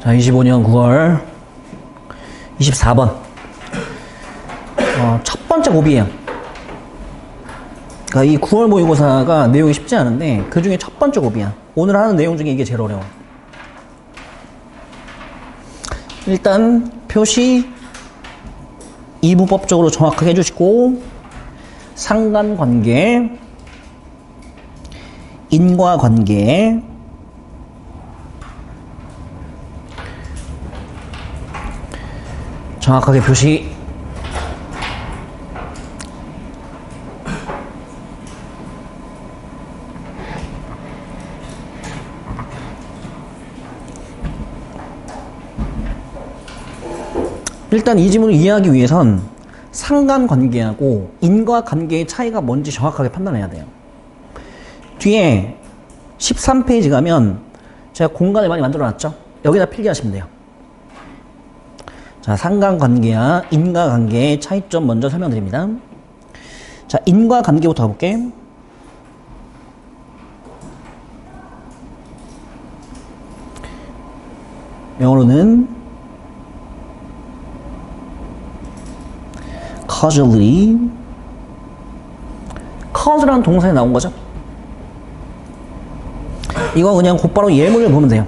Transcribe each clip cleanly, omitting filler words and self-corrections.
자, 25년 9월 24번. 첫 번째 고비예요. 그러니까 이 9월 모의고사가 내용이 쉽지 않은데 그 중에 첫 번째 고비야. 오늘 하는 내용 중에 이게 제일 어려워. 일단 표시 이부법적으로 정확하게 해주시고, 상관관계, 인과관계, 정확하게 표시. 일단 이 지문을 이해하기 위해선 상관관계하고 인과관계의 차이가 뭔지 정확하게 판단해야 돼요. 뒤에 13페이지 가면 제가 공간을 많이 만들어 놨죠? 여기다 필기하시면 돼요. 자, 상관관계와 인과관계의 차이점 먼저 설명드립니다. 자, 인과관계부터 가볼게. 영어로는 causally, cause라는 동사에 나온 거죠. 이거 그냥 곧바로 예문을 보면 돼요.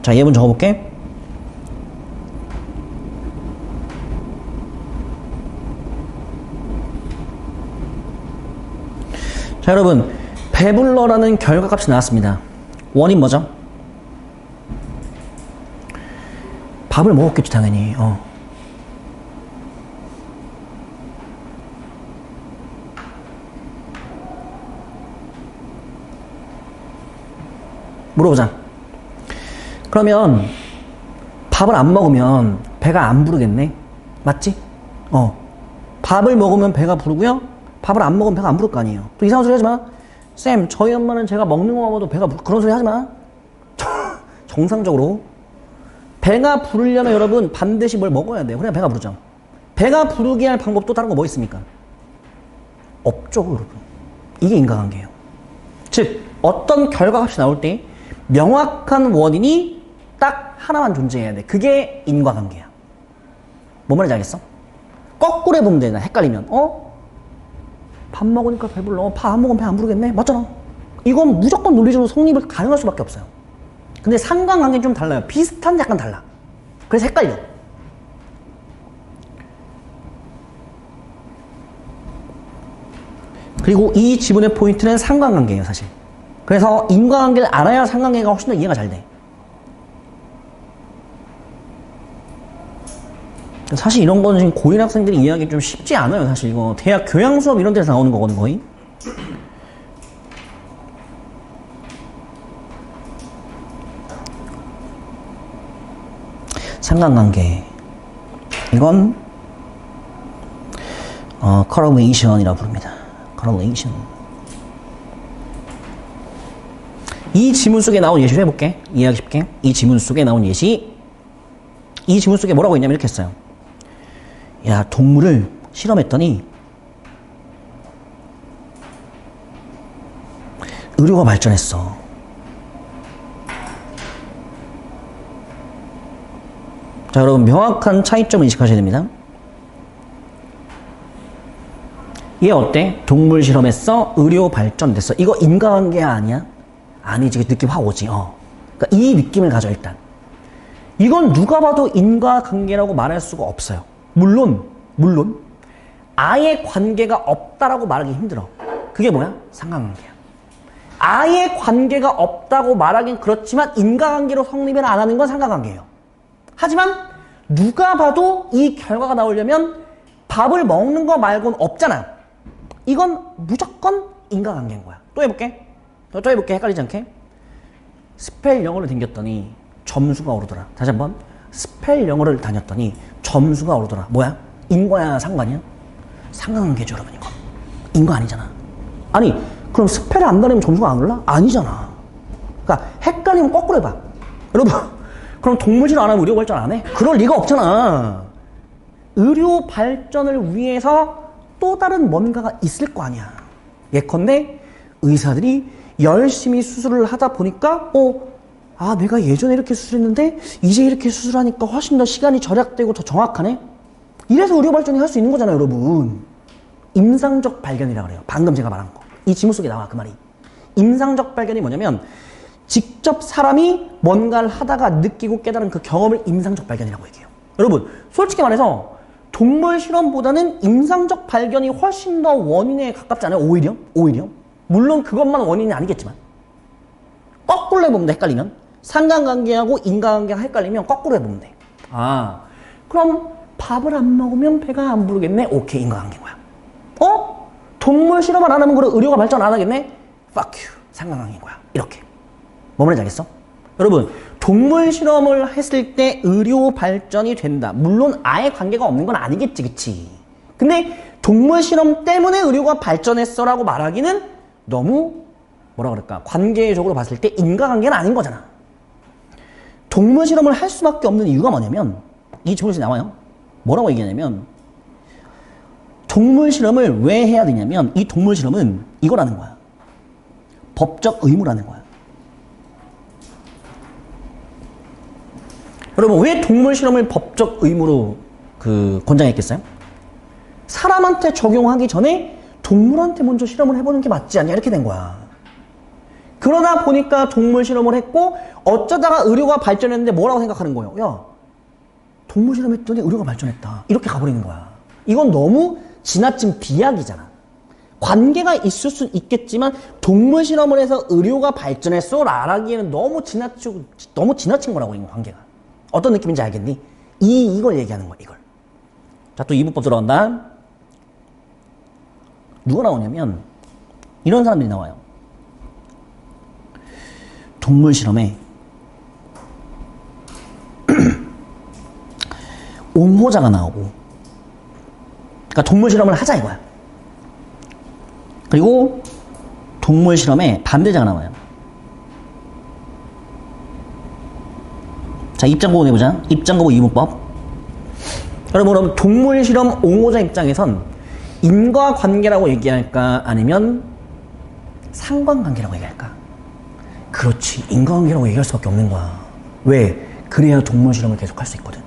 자, 예문 적어볼게. 자, 여러분, 배불러라는 결과값이 나왔습니다. 원인 뭐죠? 밥을 먹었겠지, 당연히. 물어보자. 그러면 밥을 안 먹으면 배가 안 부르겠네? 맞지? 밥을 먹으면 배가 부르고요. 밥을 안 먹으면 배가 안 부를 거 아니에요. 또 이상한 소리 하지 마. 쌤, 저희 엄마는 제가 먹는 거 먹어도 배가 그런 소리 하지 마. 정상적으로 배가 부르려면 여러분 반드시 뭘 먹어야 돼요. 그래야 배가 부르죠. 배가 부르게 할 방법 또 다른 거 뭐 있습니까? 없죠, 여러분. 이게 인과관계예요. 즉, 어떤 결과값이 나올 때 명확한 원인이 딱 하나만 존재해야 돼. 그게 인과관계야. 뭔 말인지 알겠어? 거꾸로 해보면 되나? 헷갈리면. 밥 먹으니까 배불러. 밥 안 먹으면 배 안 부르겠네? 맞잖아. 이건 무조건 논리적으로 성립을 가능할 수밖에 없어요. 근데 상관관계는 좀 달라요. 비슷한데 약간 달라. 그래서 헷갈려. 그리고 이 지문의 포인트는 상관관계예요, 사실. 그래서 인과관계를 알아야 상관관계가 훨씬 더 이해가 잘 돼. 사실 이런 거는 지금 고1 학생들이 이해하기 좀 쉽지 않아요, 사실. 이거 대학 교양 수업 이런 데서 나오는 거거든, 거의. 상관관계. 이건 correlation이라고 부릅니다. correlation. 이 지문 속에 나온 예시를 해볼게. 이해하기 쉽게. 이 지문 속에 나온 예시. 이 지문 속에 뭐라고 있냐면 이렇게 했어요. 야, 동물을 실험했더니 의료가 발전했어. 자, 여러분, 명확한 차이점을 인식하셔야 됩니다. 얘 어때? 동물 실험했어? 의료 발전됐어. 이거 인과관계 아니야? 아니지. 느낌 확 오지. 그러니까 이 느낌을 가져, 일단. 이건 누가 봐도 인과관계라고 말할 수가 없어요. 물론 아예 관계가 없다라고 말하기 힘들어. 그게 뭐야? 상관관계야. 아예 관계가 없다고 말하긴 그렇지만 인과관계로 성립을 안 하는 건 상관관계예요. 하지만 누가 봐도 이 결과가 나오려면 밥을 먹는 거 말고는 없잖아. 이건 무조건 인과관계인 거야. 또 해볼게. 헷갈리지 않게. 스펠 영어를 댕겼더니 점수가 오르더라. 다시 한번. 스펠 영어를 다녔더니 점수가 오르더라. 뭐야? 인과야, 상관이야? 상관관계죠, 여러분, 이거. 인과 아니잖아. 아니, 그럼 스펠을 안 다니면 점수가 안 올라? 아니잖아. 그러니까 헷갈리면 거꾸로 해봐. 여러분, 그럼 동물질 안 하면 의료 발전 안 해? 그럴 리가 없잖아. 의료 발전을 위해서 또 다른 뭔가가 있을 거 아니야. 예컨대 의사들이 열심히 수술을 하다 보니까 아, 내가 예전에 이렇게 수술했는데 이제 이렇게 수술하니까 훨씬 더 시간이 절약되고 더 정확하네? 이래서 의료 발전이 할 수 있는 거잖아요, 여러분. 임상적 발견이라 그래요. 방금 제가 말한 거. 이 지문 속에 나와, 그 말이. 임상적 발견이 뭐냐면 직접 사람이 뭔가를 하다가 느끼고 깨달은 그 경험을 임상적 발견이라고 얘기해요. 여러분, 솔직히 말해서 동물 실험보다는 임상적 발견이 훨씬 더 원인에 가깝지 않아요? 오히려. 물론 그것만 원인이 아니겠지만. 거꾸로 해보면 돼, 헷갈리면. 상관관계하고 인과관계가 헷갈리면 거꾸로 해보면 돼. 아, 그럼 밥을 안 먹으면 배가 안 부르겠네? 오케이, 인과관계인 거야. 동물 실험을 안 하면 그래 의료가 발전 안 하겠네? Fuck you. 상관관계인 거야. 이렇게. 뭐 말인지 알겠어? 여러분, 동물 실험을 했을 때 의료 발전이 된다. 물론 아예 관계가 없는 건 아니겠지, 그치? 근데 동물 실험 때문에 의료가 발전했어라고 말하기는 너무 뭐라 그럴까? 관계적으로 봤을 때 인과관계는 아닌 거잖아. 동물 실험을 할 수밖에 없는 이유가 뭐냐면 이 지문에서 나와요. 뭐라고 얘기하냐면 동물 실험을 왜 해야 되냐면 이 동물 실험은 이거라는 거야. 법적 의무라는 거야. 여러분, 왜 동물 실험을 법적 의무로 권장했겠어요? 사람한테 적용하기 전에 동물한테 먼저 실험을 해보는 게 맞지 않냐? 이렇게 된 거야. 그러다 보니까 동물 실험을 했고 어쩌다가 의료가 발전했는데 뭐라고 생각하는 거예요? 야, 동물 실험했더니 의료가 발전했다. 이렇게 가버리는 거야. 이건 너무 지나친 비약이잖아. 관계가 있을 수 있겠지만 동물 실험을 해서 의료가 발전했어? 라기에는 너무 지나친 거라고, 이 관계가. 어떤 느낌인지 알겠니? 이걸 얘기하는 거야, 이걸. 자, 또 이분법 들어간다. 누가 나오냐면 이런 사람들이 나와요. 동물 실험에 옹호자가 나오고, 그러니까 동물 실험을 하자 이거야. 그리고 동물 실험에 반대자가 나와요. 자, 입장 보고 해보자. 입장 보고 이분법. 여러분, 그럼 동물 실험 옹호자 입장에선 인과관계라고 얘기할까? 아니면 상관관계라고 얘기할까? 그렇지. 인과관계라고 얘기할 수밖에 없는 거야. 왜? 그래야 동물 실험을 계속 할 수 있거든.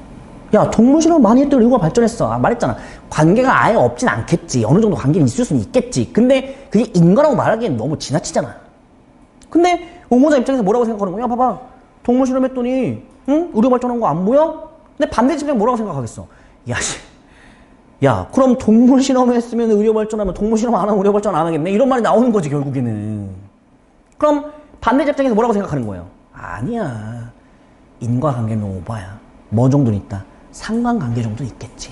야, 동물 실험 많이 했더니 의료가 발전했어. 말했잖아. 관계가 아예 없진 않겠지. 어느 정도 관계는 있을 수는 있겠지. 근데 그게 인과라고 말하기엔 너무 지나치잖아. 근데 옹호자 입장에서 뭐라고 생각하는 거야? 야, 봐봐. 동물 실험 했더니 의료 발전한 거 안 보여? 근데 반대 집장 뭐라고 생각하겠어? 야, 그럼 동물 실험 했으면 의료 발전하면 동물 실험 안 하면 의료 발전 안 하겠네? 이런 말이 나오는 거지, 결국에는. 그럼 반대 입장에서 뭐라고 생각하는 거예요? 아니야. 인과관계는 오바야. 뭐 정도는 있다? 상관관계 정도는 있겠지.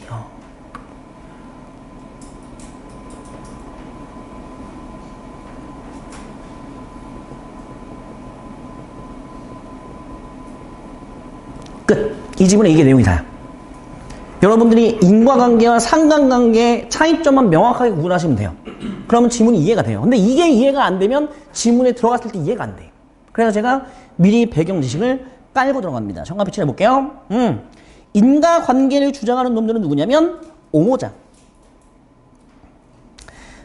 끝. 이 지문에 이게 내용이 다야. 여러분들이 인과관계와 상관관계 차이점만 명확하게 구분하시면 돼요. 그러면 지문이 이해가 돼요. 근데 이게 이해가 안 되면 지문에 들어갔을 때 이해가 안 돼. 그래서 제가 미리 배경 지식을 깔고 들어갑니다. 정답 칠해 볼게요. 인과관계를 주장하는 놈들은 누구냐면 옹호자.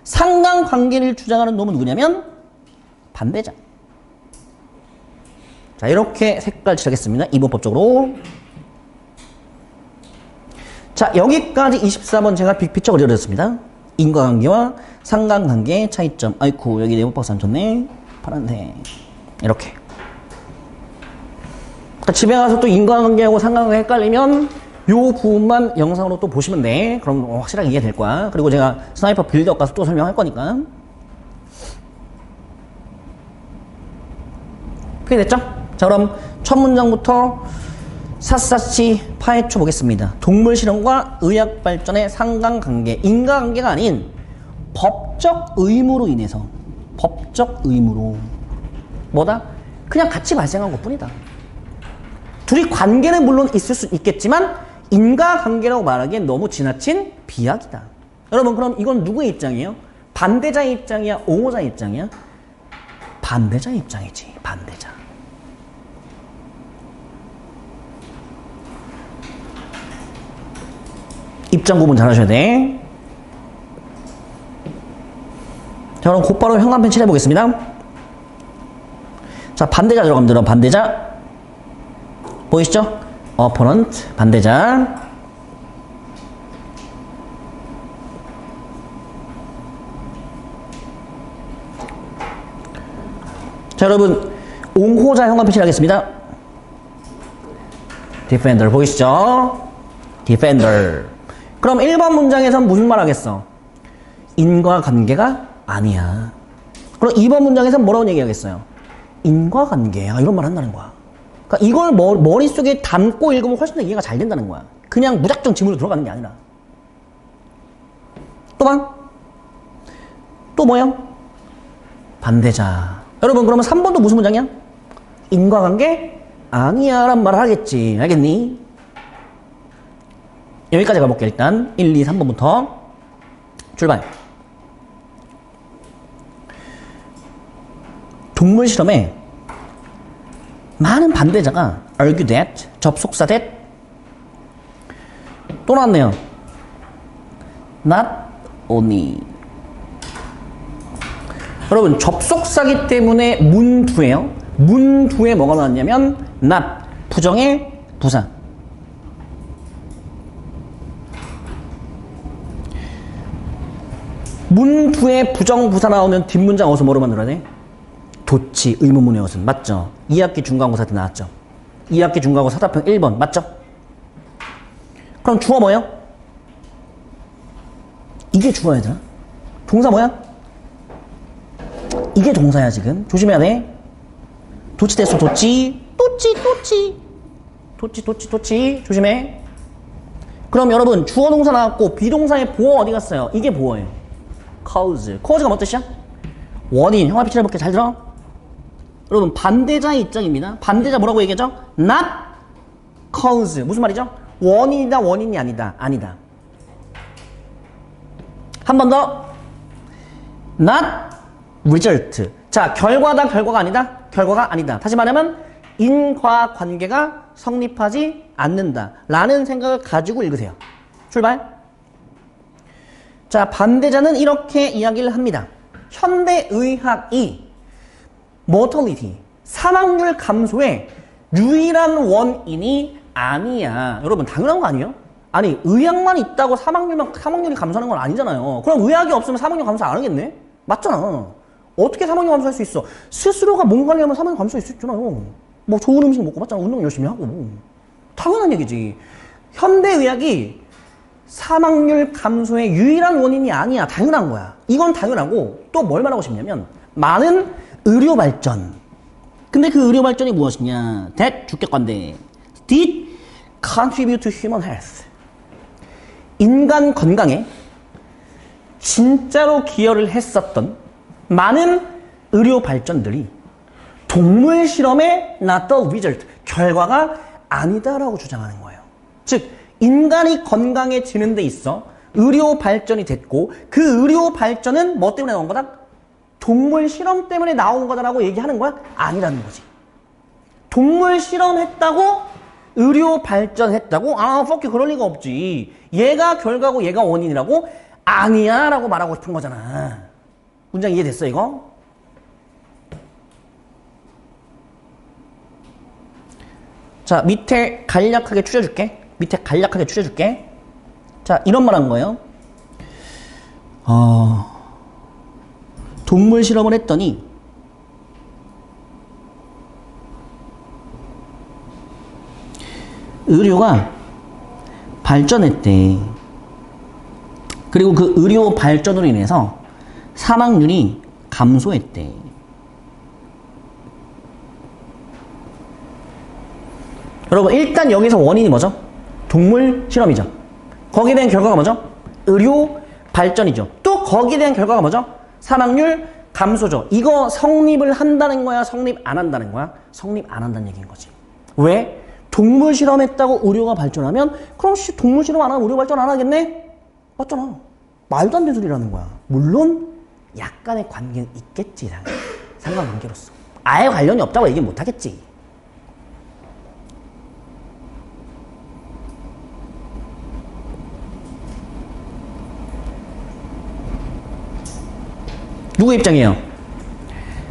상관관계를 주장하는 놈은 누구냐면 반대자. 자, 이렇게 색깔 칠하겠습니다. 이분법적으로. 자, 여기까지 24번 제가 빅피처 그려드렸습니다. 인과관계와 상관관계의 차이점. 아이쿠, 여기 네모박스 안 쳤네. 파란색. 이렇게. 자, 집에 가서 또 인과관계하고 상관관계 헷갈리면 요 부분만 영상으로 또 보시면 돼. 그럼 확실하게 이해될 거야. 그리고 제가 스나이퍼 빌드업 가서 또 설명할 거니까. 그게 됐죠? 자, 그럼 첫 문장부터 샅샅이 파헤쳐 보겠습니다. 동물 실험과 의학 발전의 상관관계, 인과관계가 아닌 법적 의무로 인해서, 법적 의무로 뭐다? 그냥 같이 발생한 것뿐이다. 둘이 관계는 물론 있을 수 있겠지만 인과관계라고 말하기엔 너무 지나친 비약이다. 여러분, 그럼 이건 누구의 입장이에요? 반대자의 입장이야? 옹호자의 입장이야? 반대자의 입장이지. 반대자. 입장 구분 잘 하셔야 돼. 자, 그럼 곧바로 현관펜 칠해보겠습니다. 자, 반대자 들어가면 반대자. 보이시죠? opponent, 반대자. 자, 여러분, 옹호자 현관 표시하겠습니다. defender 보이시죠? defender. 그럼 1번 문장에선 무슨 말 하겠어? 인과관계가 아니야. 그럼 2번 문장에선 뭐라고 얘기하겠어요? 인과관계야. 이런 말 한다는 거야. 그러니까 이걸 머릿속에 담고 읽으면 훨씬 더 이해가 잘 된다는 거야. 그냥 무작정 지문으로 들어가는 게 아니라. 또 봐. 또 뭐야? 반대자. 여러분, 그러면 3번도 무슨 문장이야? 인과관계 아니야 란 말을 하겠지. 알겠니? 여기까지 가볼게. 일단 1, 2, 3번부터 출발. 동물 실험에 많은 반대자가 argue that, 접속사 that 또 나왔네요. not only. 여러분, 접속사기 때문에 문 뒤에요. 문 뒤에 뭐가 나왔냐면 not, 부정의 부사. 문 뒤에 부정 부사 나오면 뒷문장 어디서 뭐로 만들어야 돼? 도치, 의문문의 어순. 맞죠? 2학기 중간고사 때 나왔죠? 2학기 중간고사 사답형 1번. 맞죠? 그럼 주어 뭐예요? 이게 주어야 되나? 동사 뭐야? 이게 동사야 지금. 조심해야 돼. 도치 됐어. 도치. 도치. 조심해. 그럼 여러분, 주어 동사 나왔고 비동사의 보어 어디 갔어요? 이게 보어예요. cause가 뭐 뜻이야? 원인. 형아 피치를 볼게. 잘 들어. 여러분, 반대자의 입장입니다. 반대자 뭐라고 얘기하죠? not cause. 무슨 말이죠? 원인이다, 원인이 아니다. 아니다. 한 번 더. not result. 자, 결과다, 결과가 아니다. 결과가 아니다. 다시 말하면 인과관계가 성립하지 않는다 라는 생각을 가지고 읽으세요. 출발. 자, 반대자는 이렇게 이야기를 합니다. 현대의학이 mortality, 사망률 감소의 유일한 원인이 아니야. 여러분, 당연한 거 아니에요? 아니, 의학만 있다고 사망률이 감소하는 건 아니잖아요. 그럼 의학이 없으면 사망률 감소 안 하겠네? 맞잖아. 어떻게 사망률 감소할 수 있어? 스스로가 몸 관리하면 사망률 감소할 수 있잖아요. 뭐 좋은 음식 먹고 맞잖아. 운동 열심히 하고. 당연한 얘기지. 현대의학이 사망률 감소의 유일한 원인이 아니야. 당연한 거야. 이건 당연하고 또 뭘 말하고 싶냐면 많은 의료 발전. 근데 그 의료 발전이 무엇이냐? that 주격관대 did contribute to human health. 인간 건강에 진짜로 기여를 했었던 많은 의료 발전들이 동물 실험의 not the result, 결과가 아니다라고 주장하는 거예요. 즉, 인간이 건강해지는 데 있어 의료 발전이 됐고 그 의료 발전은 뭐 때문에 나온 거다? 동물 실험 때문에 나온 거다라고 얘기하는 거야? 아니라는 거지. 동물 실험했다고 의료 발전했다고? 아, fuck you, 그럴 리가 없지. 얘가 결과고 얘가 원인이라고? 아니야 라고 말하고 싶은 거잖아. 문장 이해됐어 이거? 자, 밑에 간략하게 추려줄게. 자, 이런 말 한 거예요. 동물 실험을 했더니 의료가 발전했대. 그리고 그 의료 발전으로 인해서 사망률이 감소했대. 여러분, 일단 여기서 원인이 뭐죠? 동물 실험이죠. 거기에 대한 결과가 뭐죠? 의료 발전이죠. 또 거기에 대한 결과가 뭐죠? 사망률 감소죠. 이거 성립을 한다는 거야? 성립 안 한다는 거야? 성립 안 한다는 얘기인 거지. 왜? 동물 실험했다고 의료가 발전하면 그럼 동물 실험 안 하면 의료 발전 안 하겠네? 맞잖아. 말도 안 되는 소리라는 거야. 물론 약간의 관계는 있겠지. 상관관계로서. 아예 관련이 없다고 얘기 못 하겠지. 누구 입장이에요?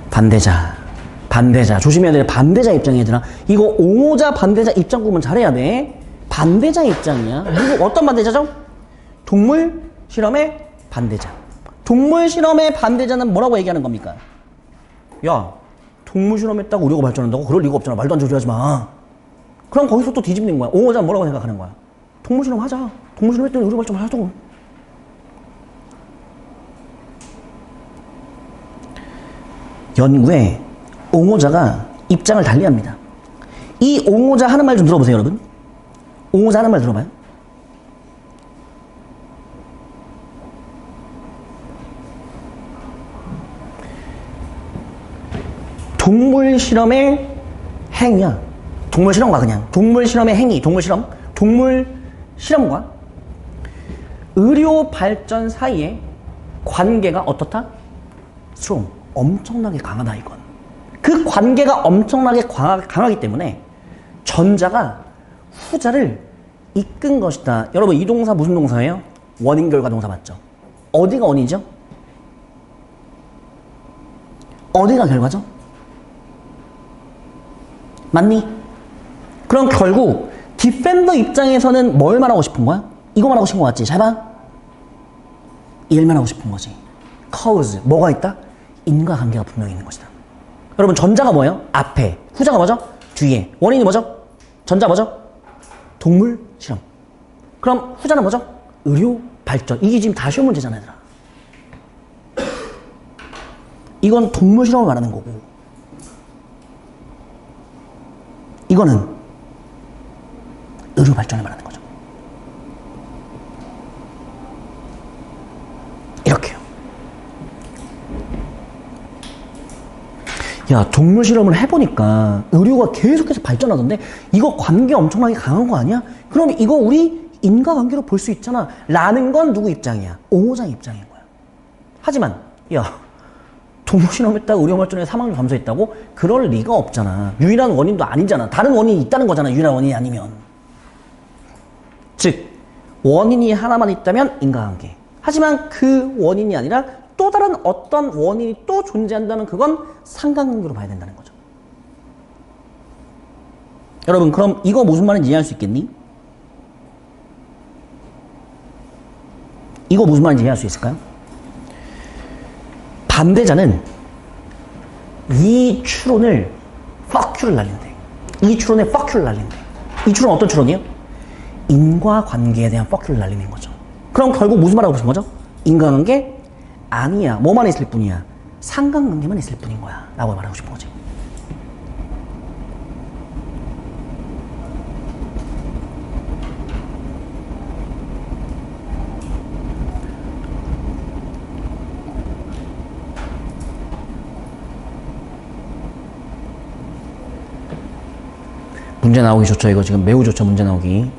반대자. 반대자. 조심해야 돼. 반대자 입장이야, 얘들아. 이거 옹호자, 반대자 입장 구분 잘해야 돼. 반대자 입장이야. 누구, 어떤 반대자죠? 동물 실험의 반대자. 동물 실험의 반대자는 뭐라고 얘기하는 겁니까? 야, 동물 실험했다고 의료가 발전한다고? 그럴 리가 없잖아. 말도 안 되는 소리 하지 마. 그럼 거기서 또 뒤집는 거야. 옹호자는 뭐라고 생각하는 거야? 동물 실험 하자. 동물 실험 했더니 의료 발전 하자고. 연구에 옹호자가 입장을 달리합니다. 이 옹호자 하는 말 좀 들어보세요, 여러분. 옹호자 하는 말 들어봐요. 동물 실험의 행위야. 동물 실험과 그냥 동물 실험의 행위, 동물 실험과 의료 발전 사이에 관계가 어떻다? strong, 엄청나게 강하다 이건. 그 관계가 엄청나게 강하기 때문에 전자가 후자를 이끈 것이다. 여러분 이 동사 무슨 동사예요? 원인 결과 동사 맞죠? 어디가 원인이죠? 어디가 결과죠? 맞니? 그럼 결국 디펜더 입장에서는 뭘 말하고 싶은 거야? 이거 말하고 싶은 거 같지? 잘 봐. 일만 하고 싶은 거지. cause, 뭐가 있다? 인과관계가 분명히 있는 것이다. 여러분 전자가 뭐예요? 앞에. 후자가 뭐죠? 뒤에. 원인이 뭐죠? 전자 뭐죠? 동물 실험. 그럼 후자는 뭐죠? 의료 발전. 이게 지금 다 쉬운 문제잖아, 얘들아. 이건 동물 실험을 말하는 거고, 이거는 의료 발전을 말하는 거죠. 이렇게요. 야, 동물 실험을 해보니까 의료가 계속해서 발전하던데 이거 관계 엄청나게 강한 거 아니야? 그럼 이거 우리 인과관계로 볼 수 있잖아 라는 건 누구 입장이야? 옹호자 입장인 거야. 하지만 야, 동물 실험했다고 의료 발전에 사망률 감소했다고? 그럴 리가 없잖아. 유일한 원인도 아니잖아. 다른 원인이 있다는 거잖아. 유일한 원인이 아니면. 즉 원인이 하나만 있다면 인과관계. 하지만 그 원인이 아니라 또 다른 어떤 원인이 또 존재한다면 그건 상관관계로 봐야 된다는 거죠. 여러분 그럼 이거 무슨 말인지 이해할 수 있겠니? 이거 무슨 말인지 이해할 수 있을까요? 반대자는 이 추론을 fuck you를 날린대. 이 추론에 fuck you를 날린대. 이 추론은 어떤 추론이에요? 인과관계에 대한 fuck you를 날리는 거죠. 그럼 결국 무슨 말하고 싶은 거죠? 인과관계? 아니야. 뭐만 있을 뿐이야. 상관관계만 있을 뿐인 거야. 라고 말하고 싶은 거지. 문제 나오기 좋죠. 이거 지금 매우 좋죠. 문제 나오기.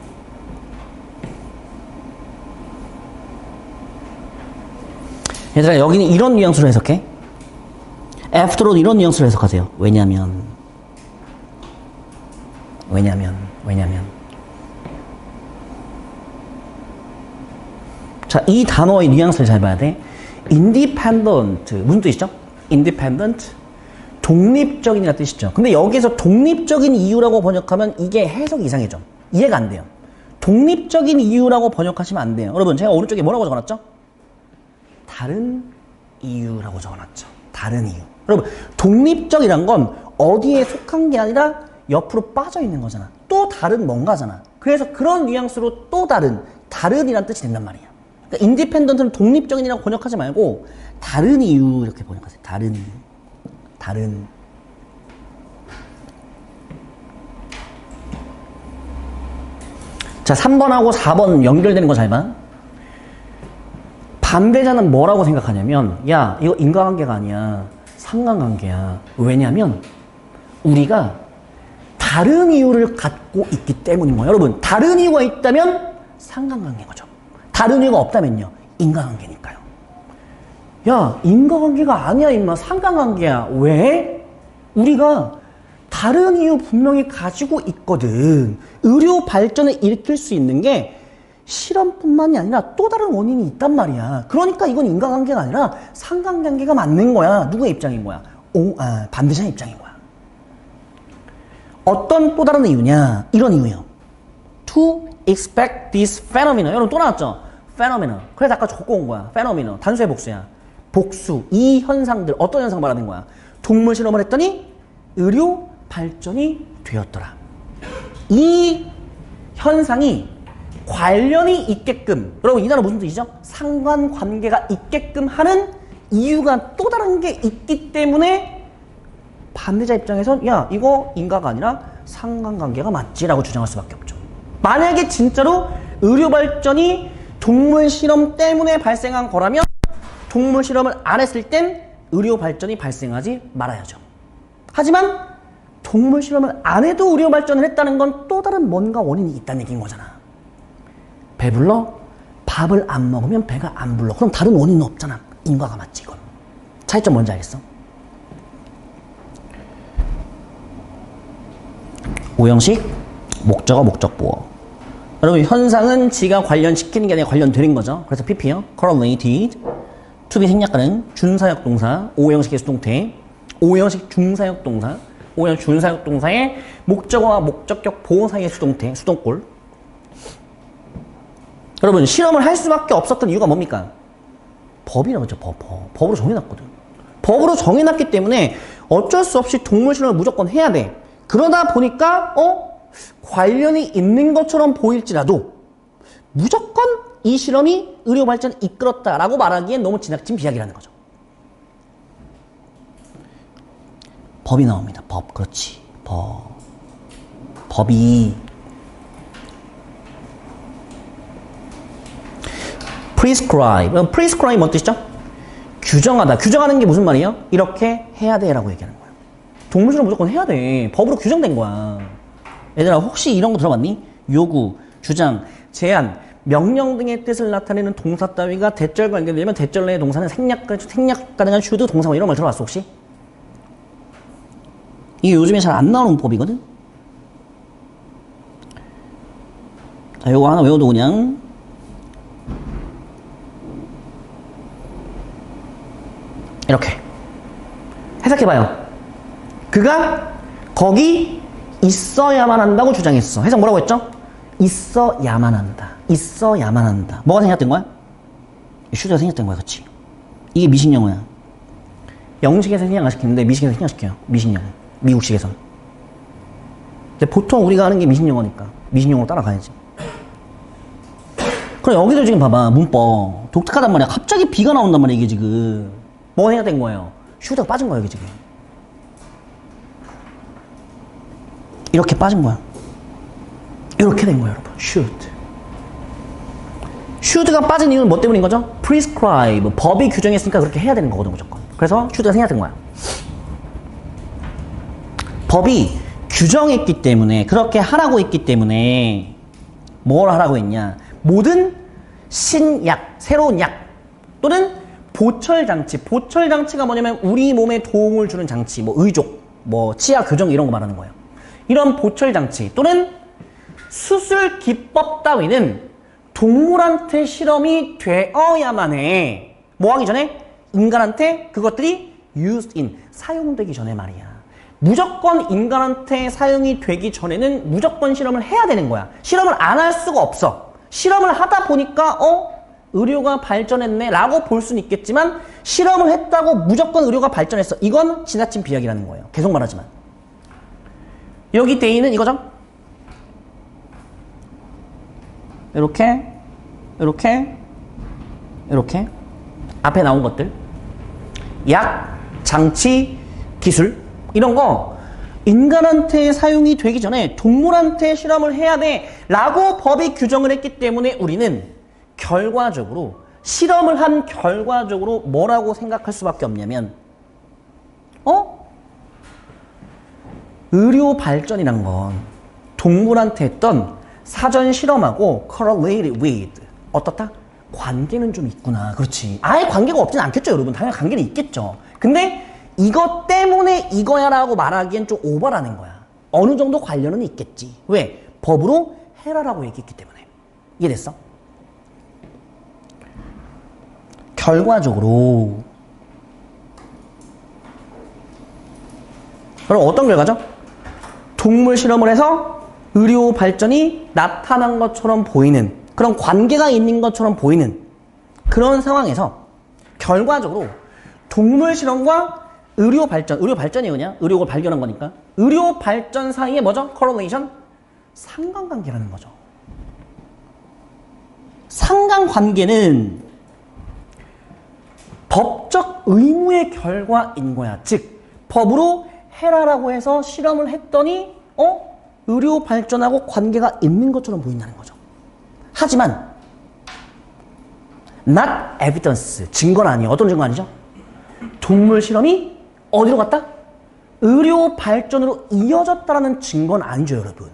얘들아 여기는 이런 뉘앙스로 해석해. After all 이런 뉘앙스로 해석하세요. 왜냐면 자, 이 단어의 뉘앙스를 잘 봐야 돼. Independent 무슨 뜻이죠? Independent 독립적인이라는 뜻이죠. 근데 여기서 독립적인 이유라고 번역하면 이게 해석이 이상해져. 이해가 안 돼요. 독립적인 이유라고 번역하시면 안 돼요. 여러분 제가 오른쪽에 뭐라고 적어놨죠? 다른 이유라고 적어놨죠. 다른 이유. 여러분 독립적이란 건 어디에 속한 게 아니라 옆으로 빠져 있는 거잖아. 또 다른 뭔가잖아. 그래서 그런 뉘앙스로 또 다른이란 뜻이 된단 말이야. 그러니까 인디펜던트는 독립적인이라고 번역하지 말고 다른 이유 이렇게 번역하세요. 다른. 자, 3번하고 4번 연결되는 거 잘 봐. 반대자는 뭐라고 생각하냐면, 야, 이거 인과관계가 아니야. 상관관계야. 왜냐면, 우리가 다른 이유를 갖고 있기 때문인 거예요. 여러분, 다른 이유가 있다면 상관관계인 거죠. 다른 이유가 없다면요. 인과관계니까요. 야, 인과관계가 아니야, 임마. 상관관계야. 왜? 우리가 다른 이유 분명히 가지고 있거든. 의료 발전을 일으킬 수 있는 게 실험뿐만이 아니라 또 다른 원인이 있단 말이야. 그러니까 이건 인과관계가 아니라 상관관계가 맞는 거야. 누구의 입장인 거야? 반대자의 입장인 거야. 어떤 또 다른 이유냐? 이런 이유예요. To expect this phenomenon. 여러분 또 나왔죠? phenomenon. 그래서 아까 적고 온 거야. phenomenon. 단수의 복수야. 복수. 이 현상들 어떤 현상 말하는 거야? 동물 실험을 했더니 의료 발전이 되었더라. 이 현상이 관련이 있게끔, 여러분 이 단어 무슨 뜻이죠? 상관관계가 있게끔 하는 이유가 또 다른 게 있기 때문에 반대자 입장에선 야 이거 인과가 아니라 상관관계가 맞지라고 주장할 수밖에 없죠. 만약에 진짜로 의료 발전이 동물 실험 때문에 발생한 거라면 동물 실험을 안 했을 땐 의료 발전이 발생하지 말아야죠. 하지만 동물 실험을 안 해도 의료 발전을 했다는 건 또 다른 뭔가 원인이 있다는 얘기인 거잖아. 배불러? 밥을 안 먹으면 배가 안 불러. 그럼 다른 원인은 없잖아. 인과가 맞지 이건. 차이점 뭔지 알겠어? 오형식, 목적어, 목적보어. 여러분 현상은 지가 관련시키는 게 아니라 관련되는 거죠. 그래서 PP요. correlated. to be 생략가는 준사역 동사, 오형식의 수동태, 오형식 중사역 동사, 오형식 준사역 동사의 목적어와 목적격 보어 사이의 수동태, 수동골. 여러분 실험을 할 수밖에 없었던 이유가 뭡니까? 법이라고 했죠. 법으로 정해놨거든. 법으로 정해놨기 때문에 어쩔 수 없이 동물 실험을 무조건 해야 돼. 그러다 보니까 관련이 있는 것처럼 보일지라도 무조건 이 실험이 의료 발전을 이끌었다라고 말하기엔 너무 지나친 비약이라는 거죠. 법이 나옵니다. 법. 그렇지. 법이 prescribe. prescribe 뭔 뜻이죠? 규정하다. 규정하는 게 무슨 말이에요? 이렇게 해야 돼 라고 얘기하는 거야. 동물 실험 무조건 해야 돼. 법으로 규정된 거야. 얘들아 혹시 이런 거 들어봤니? 요구, 주장, 제안, 명령 등의 뜻을 나타내는 동사 따위가 대절과 연결되면 대절 내의 동사는 생략 가능한 should 동사 이런 말 들어봤어 혹시? 이게 요즘에 잘 안 나오는 법이거든? 자, 요거 하나 외워도 그냥. 이렇게. 해석해봐요. 그가 거기 있어야만 한다고 주장했어. 해석 뭐라고 했죠? 있어야만 한다. 있어야만 한다. 뭐가 생략된 거야? 슈즈가 생략된 거야. 그치? 이게 미식영어야. 영식에서 생략 안 시키는데 미식에서 생략 시켜요. 미식영어. 미국식에선. 근데 보통 우리가 하는 게 미식영어니까 미식영어로 따라가야지. 그럼 여기도 지금 봐봐. 문법 독특하단 말이야. 갑자기 B가 나온단 말이야. 이게 지금 뭐가 생략된 거예요? 슈즈가 빠진 거야. 이게 지금 이렇게 빠진 거야. 이렇게 된 거야 여러분. should가 빠진 이유는 뭐 때문인 거죠? prescribe. 법이 규정했으니까 그렇게 해야 되는 거거든 무조건. 그래서 should가 생략된 거야. 법이 규정했기 때문에 그렇게 하라고 했기 때문에 뭘 하라고 했냐? 모든 신약, 새로운 약 또는 보철장치. 보철장치가 뭐냐면 우리 몸에 도움을 주는 장치, 뭐 의족, 뭐 치아 교정 이런 거 말하는 거예요. 이런 보철장치 또는 수술 기법 따위는 동물한테 실험이 되어야만 해. 뭐 하기 전에? 인간한테 그것들이 used in, 사용되기 전에 말이야. 무조건 인간한테 사용이 되기 전에는 무조건 실험을 해야 되는 거야. 실험을 안 할 수가 없어. 실험을 하다 보니까 의료가 발전했네 라고 볼 수는 있겠지만 실험을 했다고 무조건 의료가 발전했어. 이건 지나친 비약이라는 거예요. 계속 말하지만. 여기 데이는 이거죠? 이렇게 앞에 나온 것들 약, 장치, 기술 이런 거 인간한테 사용이 되기 전에 동물한테 실험을 해야 돼 라고 법이 규정을 했기 때문에 우리는 결과적으로 실험을 한 결과적으로 뭐라고 생각할 수밖에 없냐면 의료 발전이란 건 동물한테 했던 사전 실험하고 correlated with 어떻다? 관계는 좀 있구나. 그렇지. 아예 관계가 없진 않겠죠 여러분. 당연히 관계는 있겠죠. 근데 이것 때문에 이거야 라고 말하기엔 좀 오버라는 거야. 어느 정도 관련은 있겠지. 왜? 법으로 해라라고 얘기했기 때문에. 이해됐어? 결과적으로 그럼 어떤 결과죠? 동물 실험을 해서 의료 발전이 나타난 것처럼 보이는 그런 관계가 있는 것처럼 보이는 그런 상황에서 결과적으로 동물 실험과 의료 발전이 그냥 의료를 발견한 거니까 의료 발전 사이에 뭐죠? correlation? 상관관계라는 거죠. 상관관계는 법적 의무의 결과인 거야. 즉 법으로 해라라고 해서 실험을 했더니 의료 발전하고 관계가 있는 것처럼 보인다는 거죠. 하지만 not evidence, 증거는 아니에요. 어떤 증거 아니죠? 동물 실험이 어디로 갔다? 의료 발전으로 이어졌다라는 증거는 아니죠, 여러분.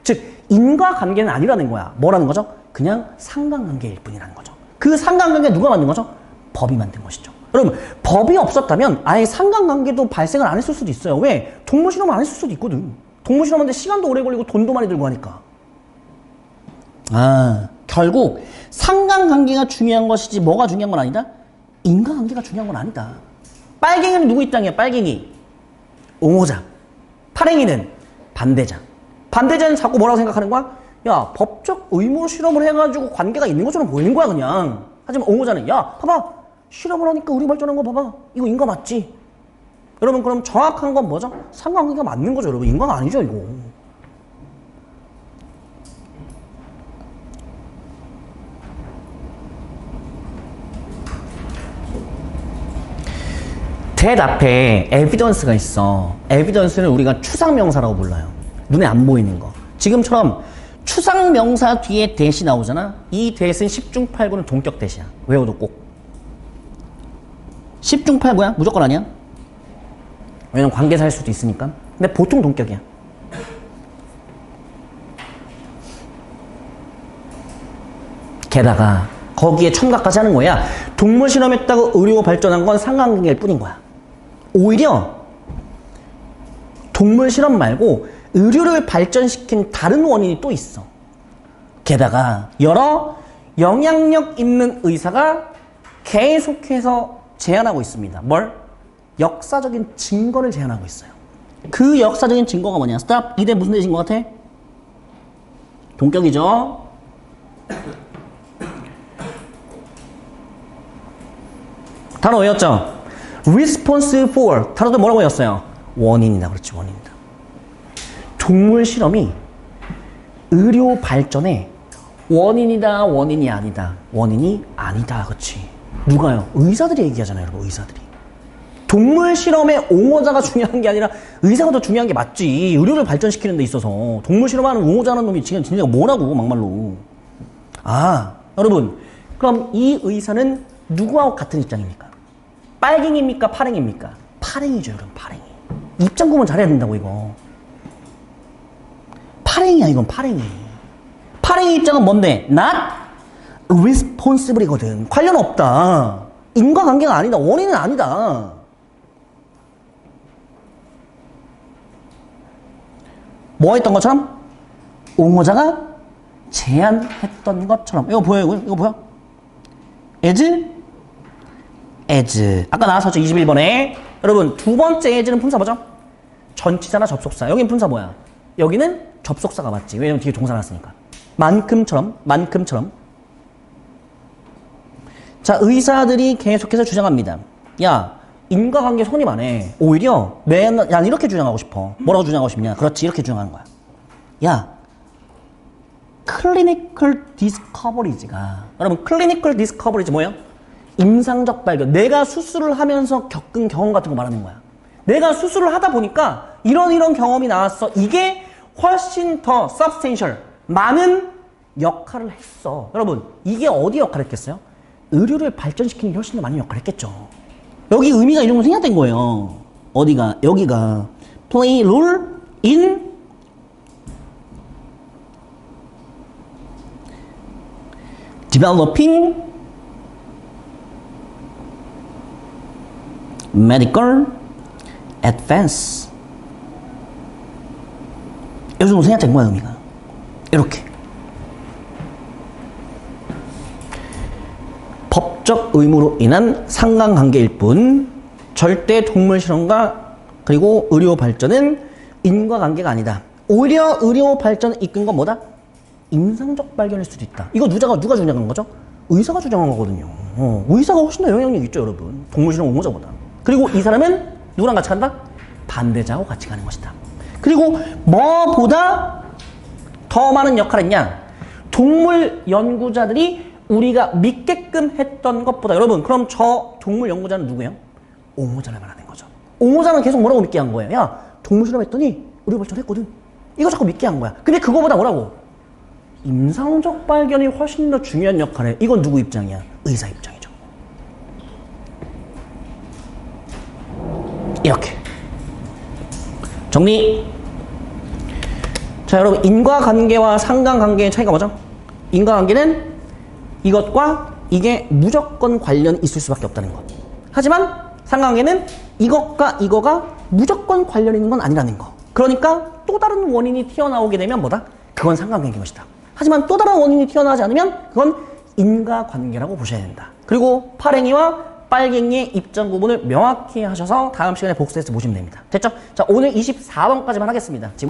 즉 인과관계는 아니라는 거야. 뭐라는 거죠? 그냥 상관관계일 뿐이라는 거죠. 그 상관관계 누가 만든 거죠? 법이 만든 것이죠. 여러분 법이 없었다면 아예 상관관계도 발생을 안 했을 수도 있어요. 왜? 동물 실험을 안 했을 수도 있거든. 동물 실험하는데 시간도 오래 걸리고 돈도 많이 들고 하니까. 결국 상관관계가 중요한 것이지 뭐가 중요한 건 아니다? 인과관계가 중요한 건 아니다. 빨갱이는 누구 입장이야? 빨갱이 옹호자. 파랭이는 반대자. 반대자는 자꾸 뭐라고 생각하는 거야? 야 법적 의무로 실험을 해가지고 관계가 있는 것처럼 보이는 거야 그냥. 하지만 옹호자는 야 봐봐 실험을 하니까 의료 발전한 거 봐봐 이거 인과 맞지? 여러분 그럼 정확한 건 뭐죠? 상관관계가 맞는 거죠 여러분. 인과가 아니죠 이거. that 앞에 evidence가 있어. evidence는 우리가 추상명사라고 불러요. 눈에 안 보이는 거. 지금처럼 추상명사 뒤에 that이 나오잖아. 이 that은 10중 8구는 동격 that이야. 외워도 꼭. 10중 8구야? 무조건 아니야? 왜냐면 관계사일 수도 있으니까. 근데 보통 동격이야. 게다가 거기에 첨가까지 하는 거야. 동물 실험했다고 의료 발전한 건 상관관계일 뿐인 거야. 오히려 동물 실험 말고 의료를 발전시킨 다른 원인이 또 있어. 게다가 여러 영향력 있는 의사가 계속해서 제안하고 있습니다. 뭘? 역사적인 증거를 제안하고 있어요. 그 역사적인 증거가 뭐냐? 스탑. 이대 무슨 대신 것 같아? 동격이죠. 단어 외웠죠? response for. 단어도 뭐라고 외웠어요? 원인이다. 그렇지, 원인이다. 동물 실험이 의료 발전의 원인이다, 원인이 아니다. 원인이 아니다. 그렇지. 누가요? 의사들이 얘기하잖아요, 여러분. 의사들이. 동물 실험의 옹호자가 중요한 게 아니라 의사가 더 중요한 게 맞지. 의료를 발전시키는 데 있어서. 동물 실험하는 옹호자라는 놈이 지금 진짜 뭐라고, 막말로. 여러분. 그럼 이 의사는 누구하고 같은 입장입니까? 빨갱이입니까? 파랭입니까? 파랭이죠, 여러분. 파랭이. 입장 구분 잘해야 된다고, 이거. 파랭이야, 이건 파랭이. 파랭이 입장은 뭔데? not responsible이거든. 관련 없다. 인과관계가 아니다. 원인은 아니다. 뭐 했던 것처럼? 옹호자가 제안했던 것처럼. 이거 보여요? 이거 보여? as. 아까 나왔었죠? 21번에. 여러분, 두 번째 as는 품사 뭐죠? 전치사나 접속사. 여긴 품사 뭐야? 여기는 접속사가 맞지. 왜냐면 뒤에 동사 나왔으니까. 만큼처럼. 자, 의사들이 계속해서 주장합니다. 야, 인과관계 성립 안 해. 오히려 난 이렇게 주장하고 싶어. 뭐라고 주장하고 싶냐? 그렇지, 이렇게 주장하는 거야. 야, 클리니컬 디스커버리지가. 여러분, 클리니컬 디스커버리지 뭐예요? 임상적 발견. 내가 수술을 하면서 겪은 경험 같은 거 말하는 거야. 내가 수술을 하다 보니까 이런 경험이 나왔어. 이게 훨씬 더 substantial, 많은 역할을 했어. 여러분, 이게 어디 역할을 했겠어요? 의료를 발전시키는 게 훨씬 더 많은 역할을 했겠죠. 여기 의미가 이 정도 생략된 거예요. 어디가? 여기가 play role in developing medical advance. 이 정도 생략된 거야, 의미가. 이렇게. 법적 의무로 인한 상관관계일 뿐 절대 동물 실험과 그리고 의료 발전은 인과관계가 아니다. 오히려 의료 발전을 이끈 건 뭐다? 임상적 발견일 수도 있다. 이거 누가 주장한 거죠? 의사가 주장한 거거든요. 의사가 훨씬 더 영향력 있죠, 여러분. 동물실험 옹호자보다. 그리고 이 사람은 누구랑 같이 간다? 반대자하고 같이 가는 것이다. 그리고 뭐보다 더 많은 역할을 했냐? 동물 연구자들이 우리가 믿게끔 했던 것보다, 여러분, 그럼 저 동물 연구자는 누구예요? 옹호자를 말하는 거죠. 옹호자는 계속 뭐라고 믿게 한 거예요? 야, 동물 실험했더니 의료 발전했거든. 이거 자꾸 믿게 한 거야. 근데 그거보다 뭐라고? 임상적 발견이 훨씬 더 중요한 역할을 해. 이건 누구 입장이야? 의사 입장이죠. 이렇게 정리. 자, 여러분, 인과관계와 상관관계의 차이가 뭐죠? 인과관계는 이것과 이게 무조건 관련이 있을 수밖에 없다는 것. 하지만 상관관계는 이것과 이거가 무조건 관련 있는 건 아니라는 거. 그러니까 또 다른 원인이 튀어나오게 되면 뭐다? 그건 상관관계인 것이다. 하지만 또 다른 원인이 튀어나오지 않으면 그건 인과관계라고 보셔야 된다. 그리고 파랭이와 빨갱이의 입장 구분을 명확히 하셔서 다음 시간에 복수해서 보시면 됩니다. 됐죠? 자, 오늘 24번까지만 하겠습니다. 지금